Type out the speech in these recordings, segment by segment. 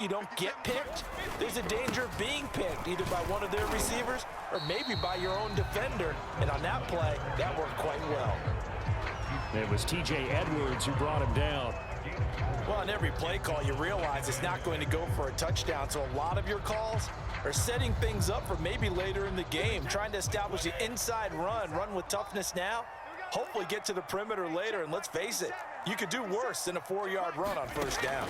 you don't get picked, there's a danger of being picked, either by one of their receivers or maybe by your own defender. And on that play, that worked quite well. It was T.J. Edwards who brought him down. Well, on every play call, you realize it's not going to go for a touchdown, so a lot of your calls are setting things up for maybe later in the game, trying to establish the inside run with toughness now, hopefully get to the perimeter later, and let's face it, you could do worse than a 4-yard run on first down.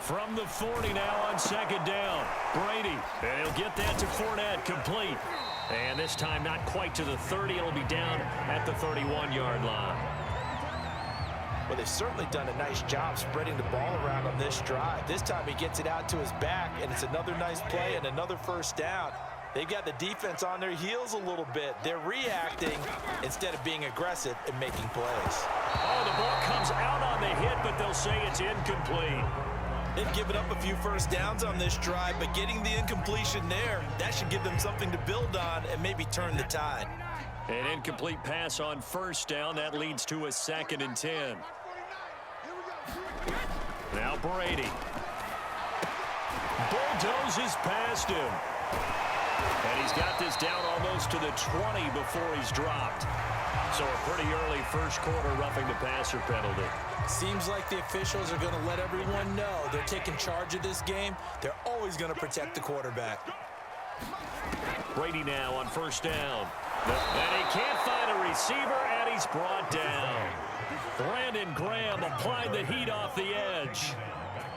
From the 40 now on second down. Brady, and he'll get that to Fournette, complete. And this time not quite to the 30. It'll be down at the 31-yard line. Well, they've certainly done a nice job spreading the ball around on this drive. This time he gets it out to his back, and it's another nice play and another first down. They've got the defense on their heels a little bit. They're reacting instead of being aggressive and making plays. Oh, the ball comes out on the hit, but they'll say it's incomplete. They've given up a few first downs on this drive, but getting the incompletion there, that should give them something to build on and maybe turn the tide. An incomplete pass on first down. That leads to a 2nd and 10. Now Brady. Bulldozes past him. And he's got this down almost to the 20 before he's dropped. So a pretty early first quarter roughing the passer penalty. Seems like the officials are going to let everyone know they're taking charge of this game. They're always going to protect the quarterback. Brady now on first down. And he can't find a receiver, and he's brought down. Brandon Graham applied the heat off the edge.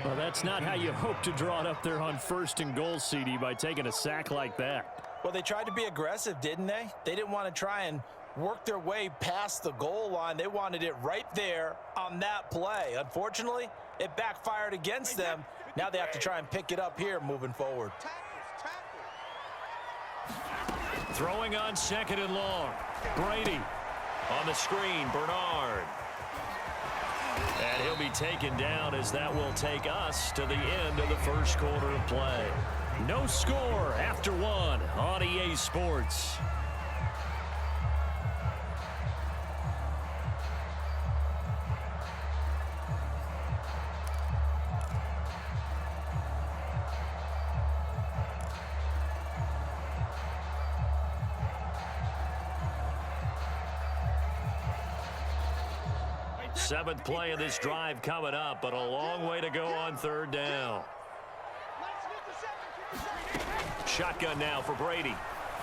Well, that's not how you hope to draw it up there on 1st and goal, CD, by taking a sack like that. Well, they tried to be aggressive, didn't they? They didn't want to try and work their way past the goal line. They wanted it right there on that play. Unfortunately, it backfired against them. Now they have to try and pick it up here moving forward. Throwing on 2nd and long. Brady on the screen. Bernard. And he'll be taken down as that will take us to the end of the first quarter of play. No score after 1 on EA Sports. Seventh play of this drive coming up, but a long way to go on 3rd down. Shotgun now for Brady.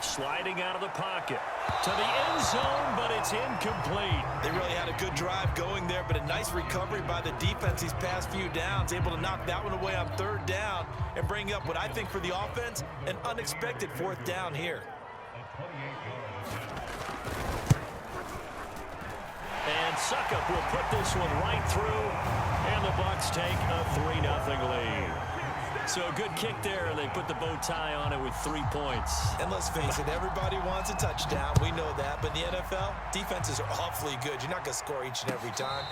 Sliding out of the pocket to the end zone, but it's incomplete. They really had a good drive going there, but a nice recovery by the defense these past few downs, able to knock that one away on 3rd down and bring up what I think for the offense, an unexpected 4th down here. And Suckup will put this one right through, and the Bucs take a 3-0 lead. So a good kick there, and they put the bow tie on it with 3 points. And let's face it, everybody wants a touchdown. We know that. But in the NFL, defenses are awfully good. You're not going to score each and every time.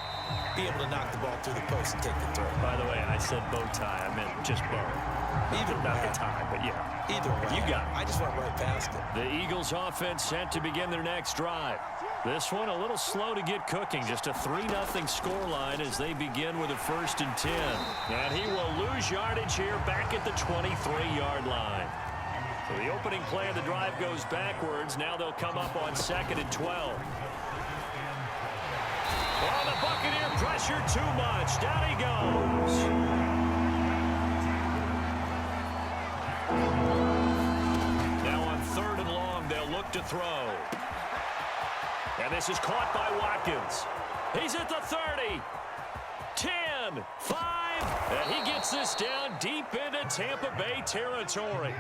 Be able to knock the ball through the post and take the throw. By the way, I said bow tie. I meant just bow. Either not way. the tie, but yeah. Either way. You got it. I just went right past it. The Eagles offense set to begin their next drive. This one a little slow to get cooking. Just a 3-0 scoreline as they begin with a 1st and 10. And he will lose yardage here back at the 23-yard line. So the opening play of the drive goes backwards. Now they'll come up on 2nd and 12. Oh, the Buccaneer pressure too much. Down he goes. Now on 3rd and long, they'll look to throw. And this is caught by Watkins. He's at the 30. 10, 5, and he gets this down deep into Tampa Bay territory.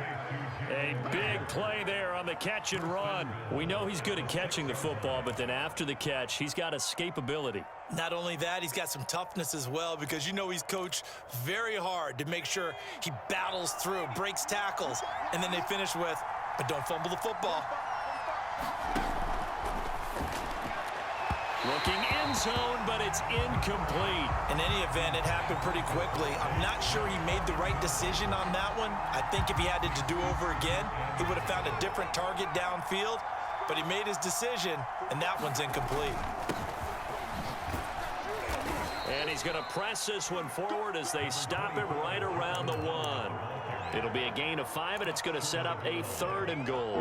A big play there on the catch and run. We know he's good at catching the football, but then after the catch, he's got escapability. Not only that, he's got some toughness as well, because you know he's coached very hard to make sure he battles through, breaks tackles, and then they finish with, but don't fumble the football. Looking end zone, but it's incomplete. In any event, it happened pretty quickly. I'm not sure he made the right decision on that one. I think if he had it to do over again, he would have found a different target downfield. But he made his decision, and that one's incomplete. And he's going to press this one forward as they stop him right around the 1. It'll be a gain of 5, and it's going to set up a 3rd and goal.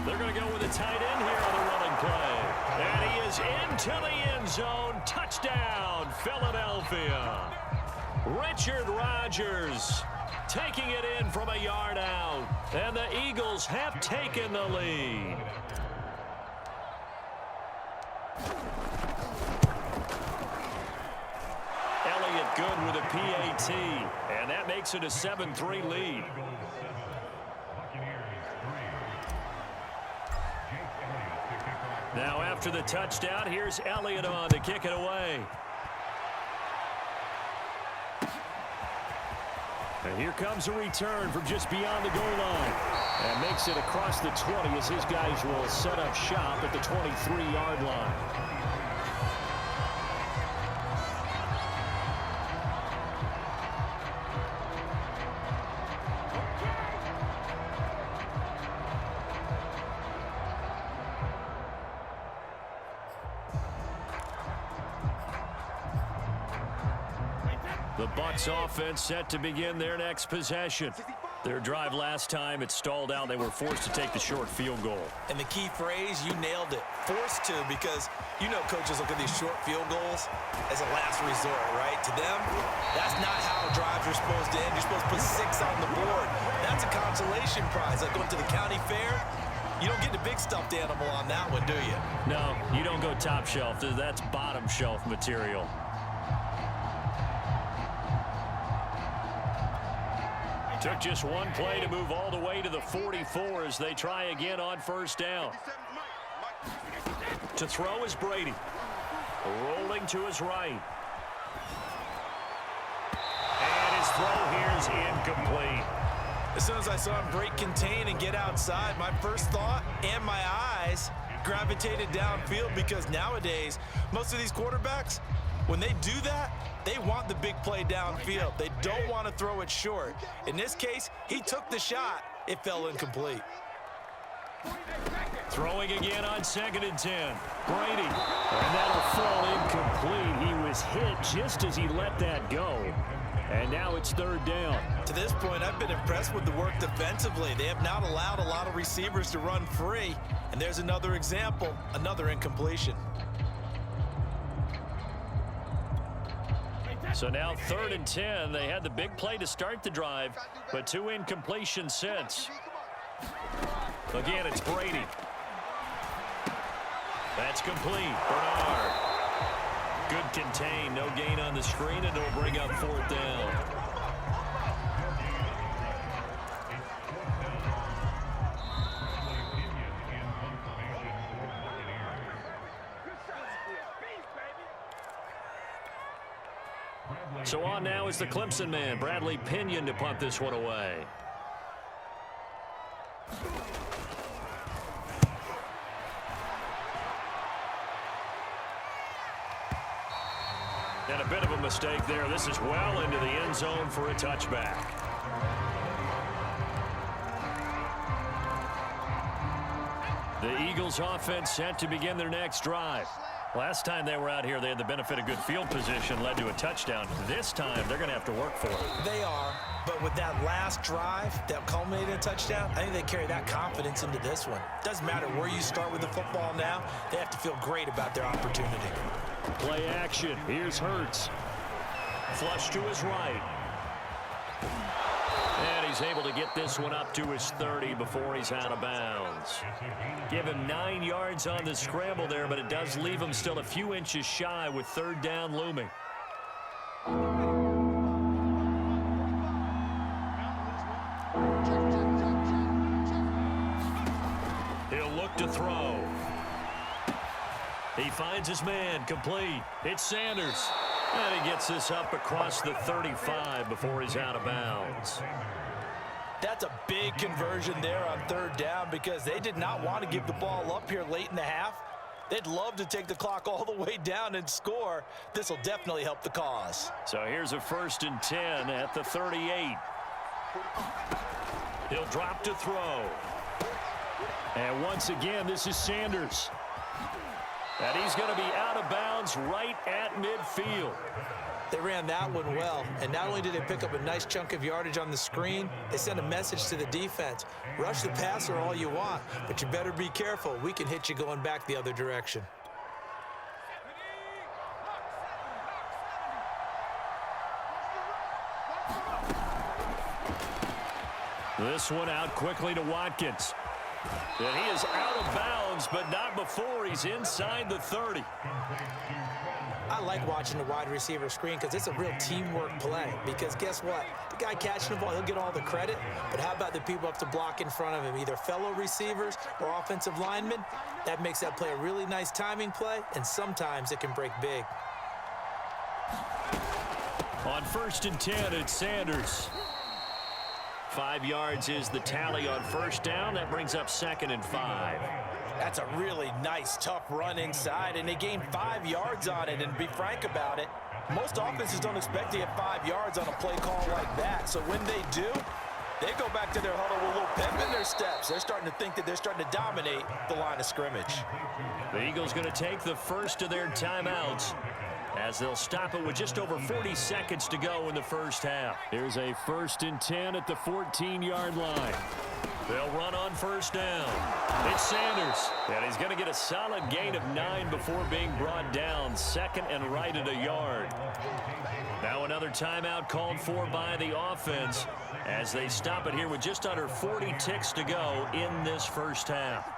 They're going to go with a tight end here on the running play. And he is into the end zone. Touchdown, Philadelphia. Richard Rodgers taking it in from a yard out. And the Eagles have taken the lead. Elliott good with a PAT. And that makes it a 7-3 lead. Now after the touchdown, here's Elliott on to kick it away. And here comes a return from just beyond the goal line. And makes it across the 20 as his guys will set up shop at the 23-yard line. The Bucs offense set to begin their next possession. Their drive last time, it stalled out. They were forced to take the short field goal. And the key phrase, you nailed it. Forced to, because you know coaches look at these short field goals as a last resort, right? To them, that's not how drives are supposed to end. You're supposed to put 6 on the board. That's a consolation prize. Like going to the county fair, you don't get the big stuffed animal on that one, do you? No, you don't go top shelf. That's bottom shelf material. Took just one play to move all the way to the 44 as they try again on first down. To throw is Brady. Rolling to his right. And his throw here is incomplete. As soon as I saw him break contain and get outside, my first thought and my eyes gravitated downfield, because nowadays, most of these quarterbacks, when they do that, they want the big play downfield. They don't want to throw it short. In this case, he took the shot. It fell incomplete. Throwing again on 2nd and 10. Brady. And that'll fall incomplete. He was hit just as he let that go. And now it's 3rd down. To this point, I've been impressed with the work defensively. They have not allowed a lot of receivers to run free. And there's another example, another incompletion. So now 3rd and 10. They had the big play to start the drive, but 2 incompletions since. Again, it's Brady. That's complete. Bernard. Good contain. No gain on the screen, and it'll bring up 4th down. So on now is the Clemson man, Bradley Pinion, to punt this one away. And a bit of a mistake there. This is well into the end zone for a touchback. The Eagles offense set to begin their next drive. Last time they were out here, they had the benefit of good field position, led to a touchdown. This time, they're going to have to work for it. They are, but with that last drive that culminated in a touchdown, I think they carry that confidence into this one. Doesn't matter where you start with the football now, they have to feel great about their opportunity. Play action. Here's Hurts. Flush to his right. And he's able to get this one up to his 30 before he's out of bounds. Give him 9 yards on the scramble there, but it does leave him still a few inches shy with 3rd down looming. He'll look to throw. He finds his man, complete. It's Sanders. And he gets this up across the 35 before he's out of bounds. That's a big conversion there on 3rd down, because they did not want to give the ball up here late in the half. They'd love to take the clock all the way down and score. This will definitely help the cause. So here's a 1st and 10 at the 38. He'll drop to throw. And once again, this is Sanders. And he's going to be out of bounds right at midfield. They ran that one well, and not only did they pick up a nice chunk of yardage on the screen, they sent a message to the defense. Rush the passer all you want, but you better be careful. We can hit you going back the other direction. This one out quickly to Watkins. And he is out of bounds, but not before he's inside the 30. I like watching the wide receiver screen because it's a real teamwork play. Because guess what? The guy catching the ball, he'll get all the credit. But how about the people up to block in front of him, either fellow receivers or offensive linemen? That makes that play a really nice timing play, and sometimes it can break big. On 1st and 10, it's Sanders. 5 yards is the tally on first down. That brings up 2nd and 5. That's a really nice, tough run inside, and they gained 5 yards on it. And to be frank about it, most offenses don't expect to get 5 yards on a play call like that. So when they do, they go back to their huddle with a little pep in their steps. They're starting to think that they're starting to dominate the line of scrimmage. The Eagles going to take the first of their timeouts, as they'll stop it with just over 40 seconds to go in the first half. Here's a 1st and 10 at the 14-yard line. They'll run on first down. It's Sanders, and he's going to get a solid gain of 9 before being brought down. 2nd and right at a yard. Now another timeout called for by the offense as they stop it here with just under 40 ticks to go in this first half.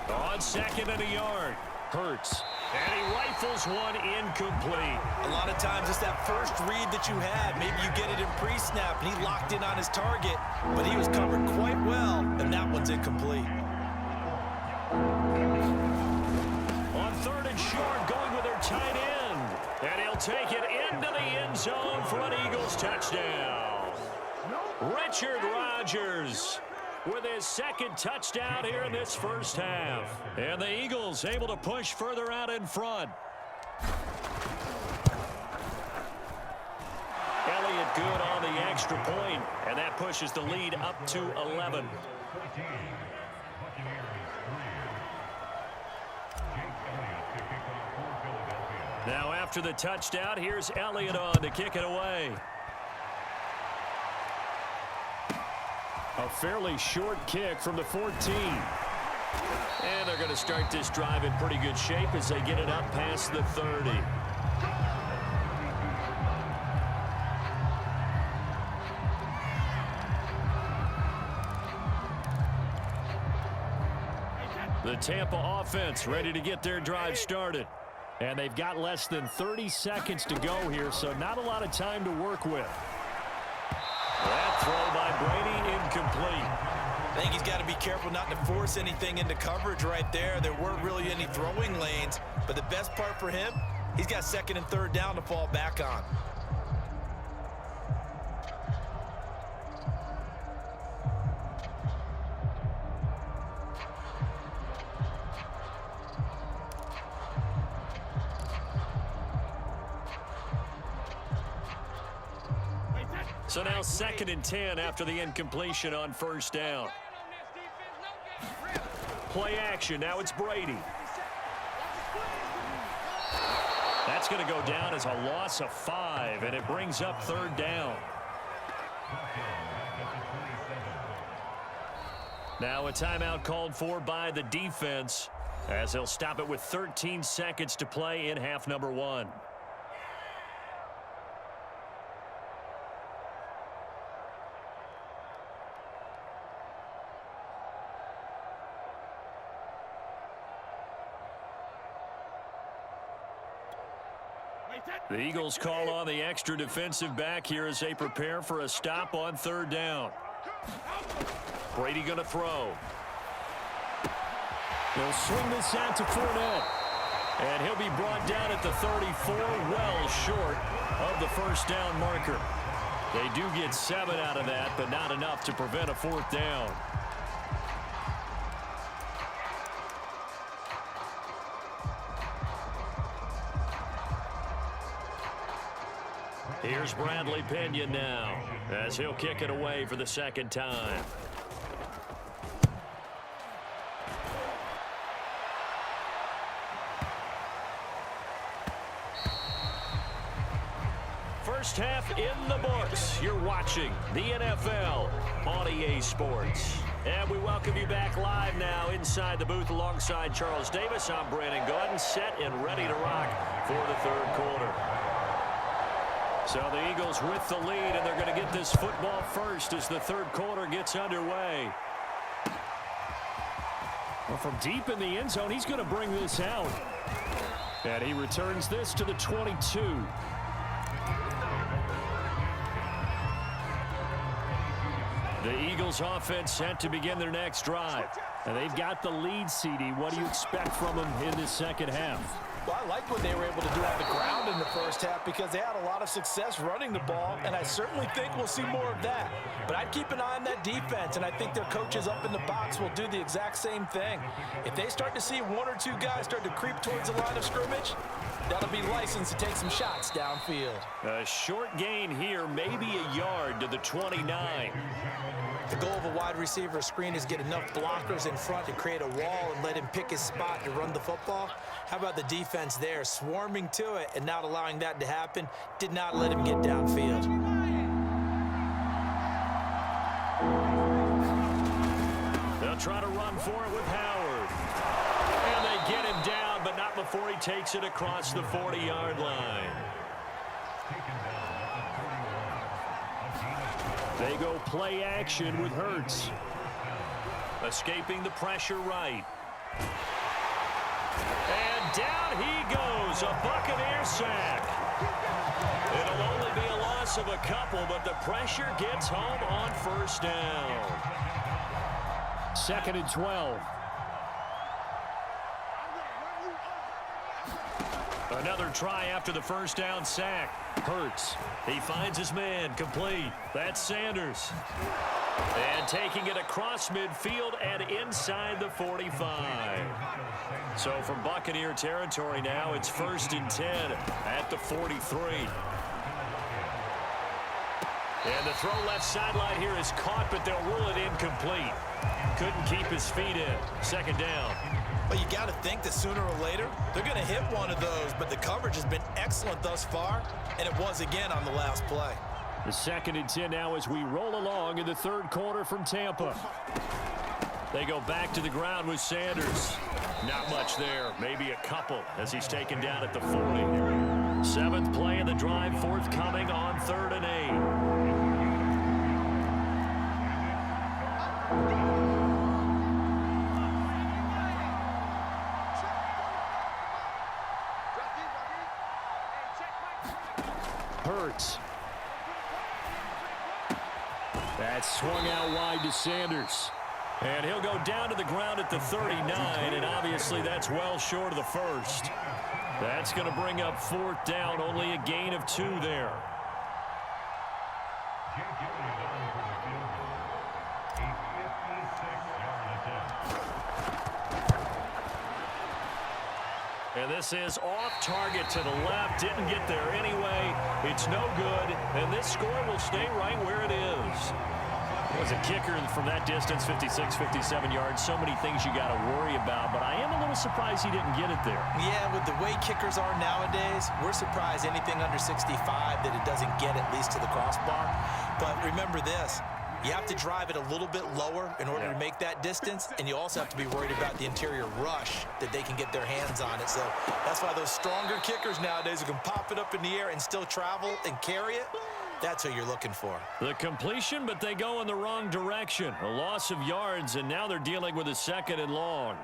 On 2nd and a yard, Hurts, and he rifles one incomplete. A lot of times it's that first read that you have. Maybe you get it in pre-snap, and he locked in on his target, but he was covered quite well, and that one's incomplete. On 3rd and short, going with their tight end, and he'll take it into the end zone for an Eagles touchdown. Richard Rodgers with his 2nd touchdown here in this first half. And the Eagles able to push further out in front. Elliott good on the extra point, and that pushes the lead up to 11. Now after the touchdown, here's Elliott on to kick it away. A fairly short kick from the 14. And they're going to start this drive in pretty good shape as they get it up past the 30. The Tampa offense ready to get their drive started. And they've got less than 30 seconds to go here, so not a lot of time to work with. That throw by Brady incomplete. I think he's got to be careful not to force anything into coverage right there. There weren't really any throwing lanes, but the best part for him, he's got 2nd and 3rd down to fall back on. So now 2nd and 10 after the incompletion on first down. Play action. Now it's Brady. That's going to go down as a loss of 5, and it brings up 3rd down. Now a timeout called for by the defense as they'll stop it with 13 seconds to play in half number 1. The Eagles call on the extra defensive back here as they prepare for a stop on 3rd down. Brady going to throw. They'll swing this out to Fournette. And he'll be brought down at the 34, well short of the first down marker. They do get 7 out of that, but not enough to prevent a 4th down. Here's Bradley Pinion now as he'll kick it away for the second time. First half in the books. You're watching the NFL on EA Sports. And we welcome you back live now inside the booth alongside Charles Davis. I'm Brandon Gordon, set and ready to rock for the third quarter. So the Eagles with the lead, and they're going to get this football first as the third quarter gets underway. Well, from deep in the end zone, he's going to bring this out. And he returns this to the 22. The Eagles offense set to begin their next drive. And they've got the lead, CD. What do you expect from them in this second half? Well, I like what they were able to do on the ground in the first half because they had a lot of success running the ball, and I certainly think we'll see more of that. But I'd keep an eye on that defense, and I think their coaches up in the box will do the exact same thing. If they start to see one or two guys start to creep towards the line of scrimmage, that'll be licensed to take some shots downfield. A short gain here, maybe a yard to the 29. The goal of a wide receiver screen is get enough blockers in front to create a wall and let him pick his spot to run the football. How about the defense there, swarming to it and not allowing that to happen? Did not let him get downfield. They'll try to run for it with Howard. And they get him down, but not before he takes it across the 40-yard line. They go play action with Hurts. Escaping the pressure right. And down he goes, a Buccaneer sack. It'll only be a loss of a couple, but the pressure gets home on first down. 2nd and 12. Another try after the first down sack. Hurts. He finds his man. Complete. That's Sanders. And taking it across midfield and inside the 45. So from Buccaneer territory now, it's 1st and 10 at the 43. And the throw left sideline here is caught, but they'll rule it incomplete. Couldn't keep his feet in. 2nd down. Well, you got to think that sooner or later, they're going to hit one of those, but the coverage has been excellent thus far, and it was again on the last play. The 2nd and 10 now as we roll along in the third quarter from Tampa. They go back to the ground with Sanders. Not much there, maybe a couple as he's taken down at the 40. 7th play of the drive forthcoming on 3rd and 8. Hurts. That's swung out wide to Sanders. And he'll go down to the ground at the 39, and obviously that's well short of the first. That's going to bring up 4th down, only a gain of 2 there. And this is off target to the left. Didn't get there anyway. It's no good. And this score will stay right where it is. As a kicker from that distance, 56, 57 yards, so many things you got to worry about. But I am a little surprised he didn't get it there. Yeah, with the way kickers are nowadays, we're surprised anything under 65 that it doesn't get at least to the crossbar. But remember this. You have to drive it a little bit lower in order to make that distance, and you also have to be worried about the interior rush that they can get their hands on it. So that's why those stronger kickers nowadays who can pop it up in the air and still travel and carry it, that's who you're looking for. The completion, but they go in the wrong direction. A loss of yards, and now they're dealing with a 2nd and long.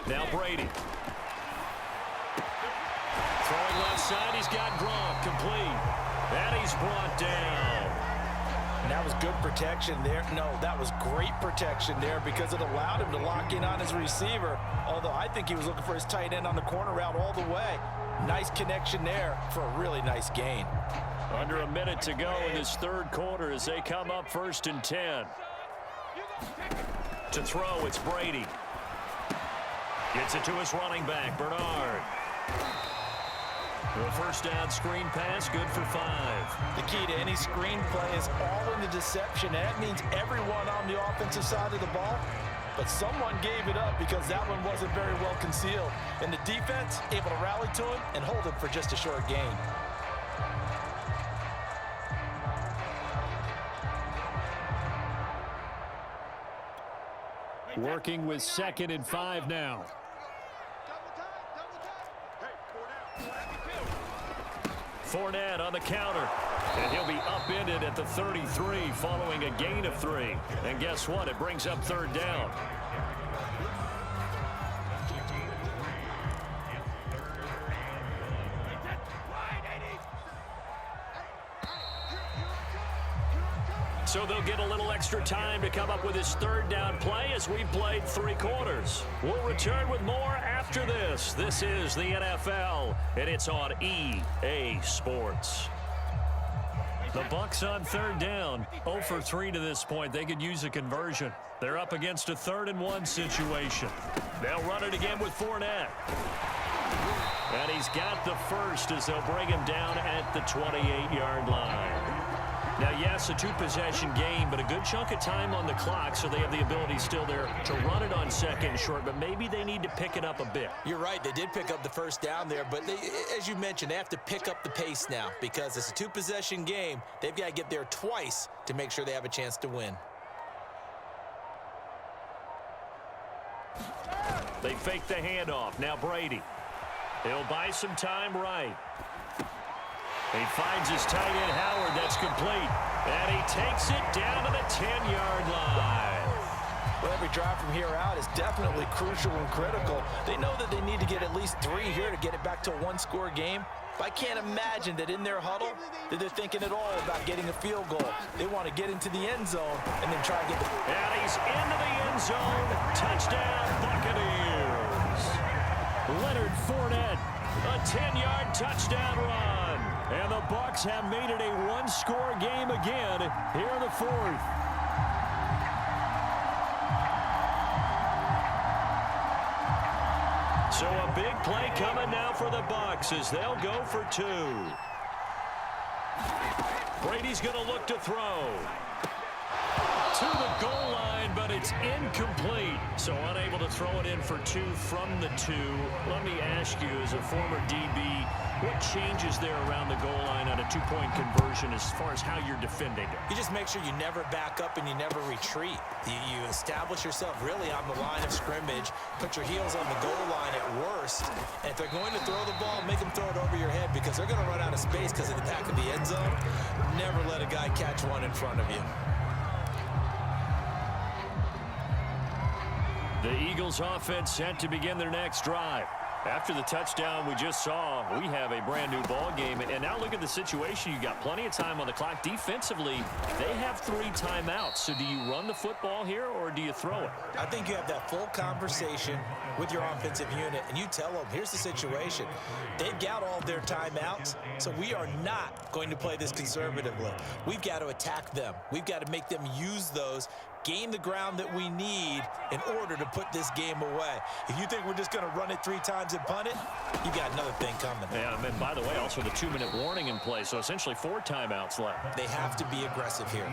Now Brady. Throwing left side, he's got Gronk, complete. And he's brought down. And that was good protection there. No, that was great protection there because it allowed him to lock in on his receiver. Although I think he was looking for his tight end on the corner route all the way. Nice connection there for a really nice gain. Under a minute to go in this third quarter as they come up 1st and 10. To throw, it's Brady. Gets it to his running back, Bernard. The first down screen pass, good for 5. The key to any screen play is all in the deception. And that means everyone on the offensive side of the ball. But someone gave it up because that one wasn't very well concealed. And the defense able to rally to him and hold it for just a short gain. Working with 2nd and 5 now. Fournette on the counter. And he'll be upended at the 33 following a gain of 3. And guess what? It brings up 3rd down. So they'll get a little extra time to come up with his 3rd down play as we've played 3 quarters. We'll return with more after this. This is the NFL, and it's on EA Sports. The Bucs on 3rd down, 0 for 3 to this point. They could use a conversion. They're up against a 3rd and 1 situation. They'll run it again with Fournette. And he's got the first as they'll bring him down at the 28-yard line. Now, yes, a 2-possession game, but a good chunk of time on the clock, so they have the ability still there to run it on 2nd and short, but maybe they need to pick it up a bit. You're right. They did pick up the first down there, but they, as you mentioned, they have to pick up the pace now because it's a 2-possession game. They've got to get there twice to make sure they have a chance to win. They fake the handoff. Now Brady. He'll buy some time right. He finds his tight end, Howard. That's complete. And he takes it down to the 10-yard line. Well, every drive from here out is definitely crucial and critical. They know that they need to get at least 3 here to get it back to a 1-score game. But I can't imagine that in their huddle that they're thinking at all about getting a field goal. They want to get into the end zone and then try to get the... And he's into the end zone. Touchdown, Buccaneers. Leonard Fournette, a 10-yard touchdown run. And the Bucs have made it a 1-score game again here in the 4th. So a big play coming now for the Bucs as they'll go for 2. Brady's going to look to throw. To the goal line, but it's incomplete. So unable to throw it in for 2 from the 2. Let me ask you, as a former DB, what changes there around the goal line on a 2-point conversion as far as how you're defending it? You just make sure you never back up and you never retreat. You establish yourself really on the line of scrimmage, put your heels on the goal line at worst, and if they're going to throw the ball, make them throw it over your head because they're going to run out of space because of the back of the end zone. Never let a guy catch one in front of you. The Eagles offense set to begin their next drive. After the touchdown we just saw, we have a brand new ball game. And now look at the situation. You got plenty of time on the clock. Defensively, they have 3 timeouts. So do you run the football here or do you throw it? I think you have that full conversation with your offensive unit, and you tell them, here's the situation. They've got all their timeouts, so we are not going to play this conservatively. We've got to attack them. We've got to make them use those, gain the ground that we need in order to put this game away. If you think we're just going to run it 3 times and punt it, you got another thing coming. Yeah, and by the way, also the 2-minute warning in play, so essentially 4 timeouts left. They have to be aggressive here.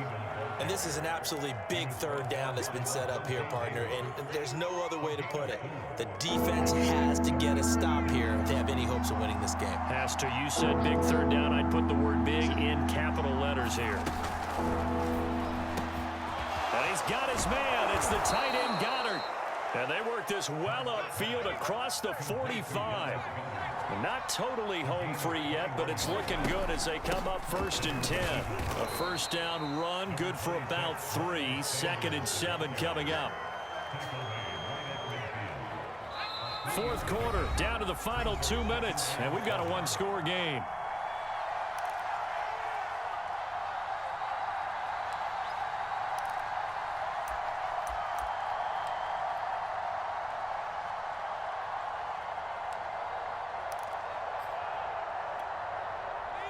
And this is an absolutely big 3rd down that's been set up here, partner, and there's no other way to put it. The defense has to get a stop here if they have any hopes of winning this game. Has to. You said big 3rd down. I'd put the word big in capital letters here. And he's got his man. It's the tight end, Goddard. And they work this well upfield across the 45. Not totally home free yet, but it's looking good as they come up 1st and 10. A 1st down run, good for about 3. 2nd and 7 coming up. 4th quarter, down to the final 2 minutes, and we've got a 1-score game.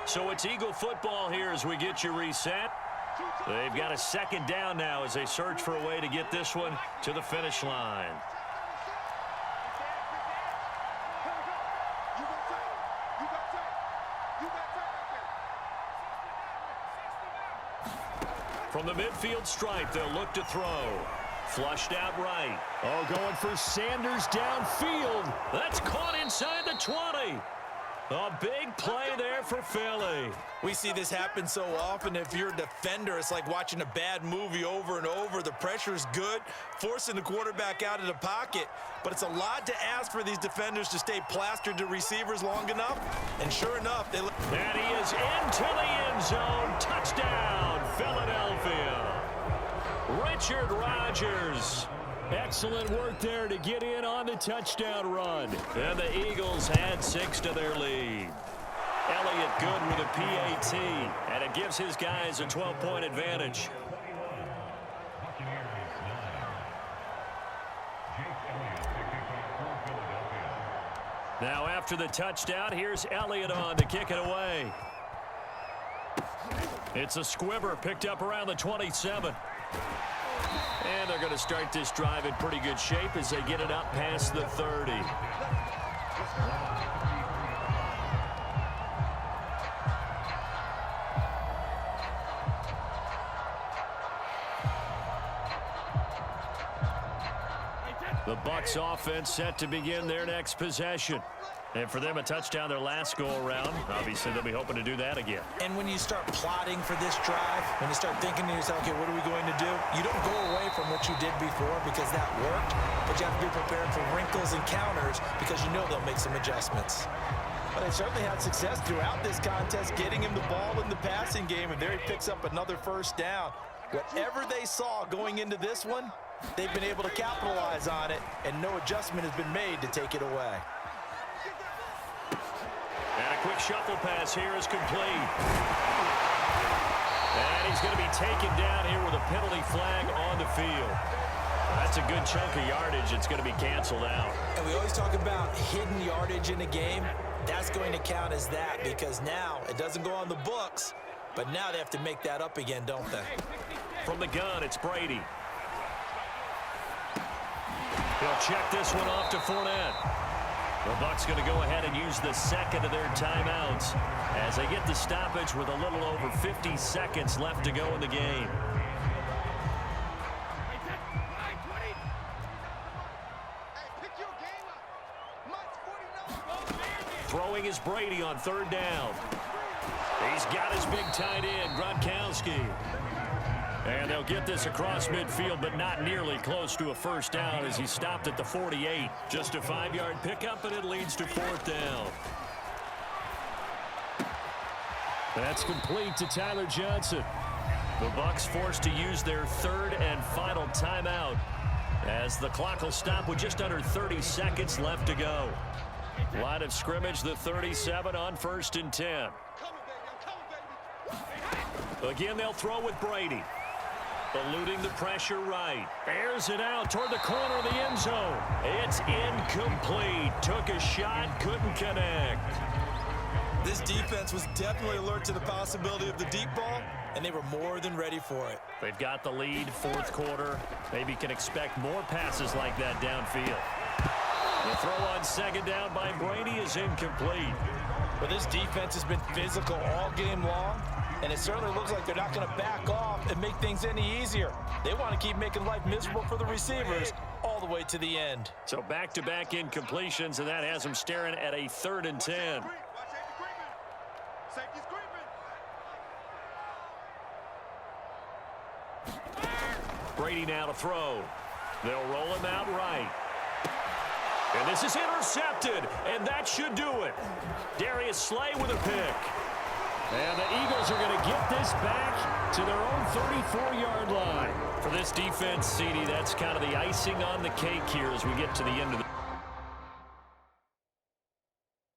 So it's Eagle football here as we get you reset. They've got a second down now as they search for a way to get this one to the finish line. From the midfield stripe, they'll look to throw. Flushed out right. Oh, going for Sanders downfield. That's caught inside the 20. A big play there for Philly. We see this happen so often. If you're a defender, it's like watching a bad movie over and over. The pressure's good, forcing the quarterback out of the pocket. But it's a lot to ask for these defenders to stay plastered to receivers long enough. And sure enough, they... And he is into the end zone. Touchdown, Philadelphia. Richard Rodgers. Excellent work there to get in on the touchdown run. And the Eagles add 6 to their lead. Elliott good with a PAT, and it gives his guys a 12-point advantage. Now after the touchdown, here's Elliott on to kick it away. It's a squibber picked up around the 27. And they're going to start this drive in pretty good shape as they get it up past the 30. The Bucs offense set to begin their next possession. And for them, a touchdown their last go-around. Obviously, they'll be hoping to do that again. And when you start plotting for this drive, when you start thinking to yourself, okay, what are we going to do? You don't go away from what you did before because that worked, but you have to be prepared for wrinkles and counters because you know they'll make some adjustments. But they certainly had success throughout this contest, getting him the ball in the passing game, and there he picks up another first down. Whatever they saw going into this one, they've been able to capitalize on it, and no adjustment has been made to take it away. And a quick shuffle pass here is complete. And he's going to be taken down here with a penalty flag on the field. That's a good chunk of yardage. It's going to be canceled out. And we always talk about hidden yardage in a game. That's going to count as that because now it doesn't go on the books, but now they have to make that up again, don't they? From the gun, it's Brady. He'll check this one off to Fournette. The Bucs going to go ahead and use the second of their timeouts as they get the stoppage with a little over 50 seconds left to go in the game. Throwing is Brady on third down. He's got his big tight end, Gronkowski. And they'll get this across midfield, but not nearly close to a first down as he stopped at the 48. Just a 5-yard pickup, and it leads to fourth down. That's complete to Tyler Johnson. The Bucs forced to use their third and final timeout as the clock will stop with just under 30 seconds left to go. Line of scrimmage, the 37 on 1st and 10. Again, they'll throw with Brady. Eluding the pressure right. Airs it out toward the corner of the end zone. It's incomplete. Took a shot, couldn't connect. This defense was definitely alert to the possibility of the deep ball, and they were more than ready for it. They've got the lead, fourth quarter. Maybe can expect more passes like that downfield. The throw on second down by Brady is incomplete. But this defense has been physical all game long, and it certainly looks like they're not going to back off and make things any easier. They want to keep making life miserable for the receivers all the way to the end. So back-to-back incompletions, and that has them staring at a 3rd and 10. Brady now to throw. They'll roll him out right. And this is intercepted, and that should do it. Darius Slay with a pick. And the Eagles are going to get this back to their own 34-yard line. For this defense, CD, that's kind of the icing on the cake here as we get to the end of the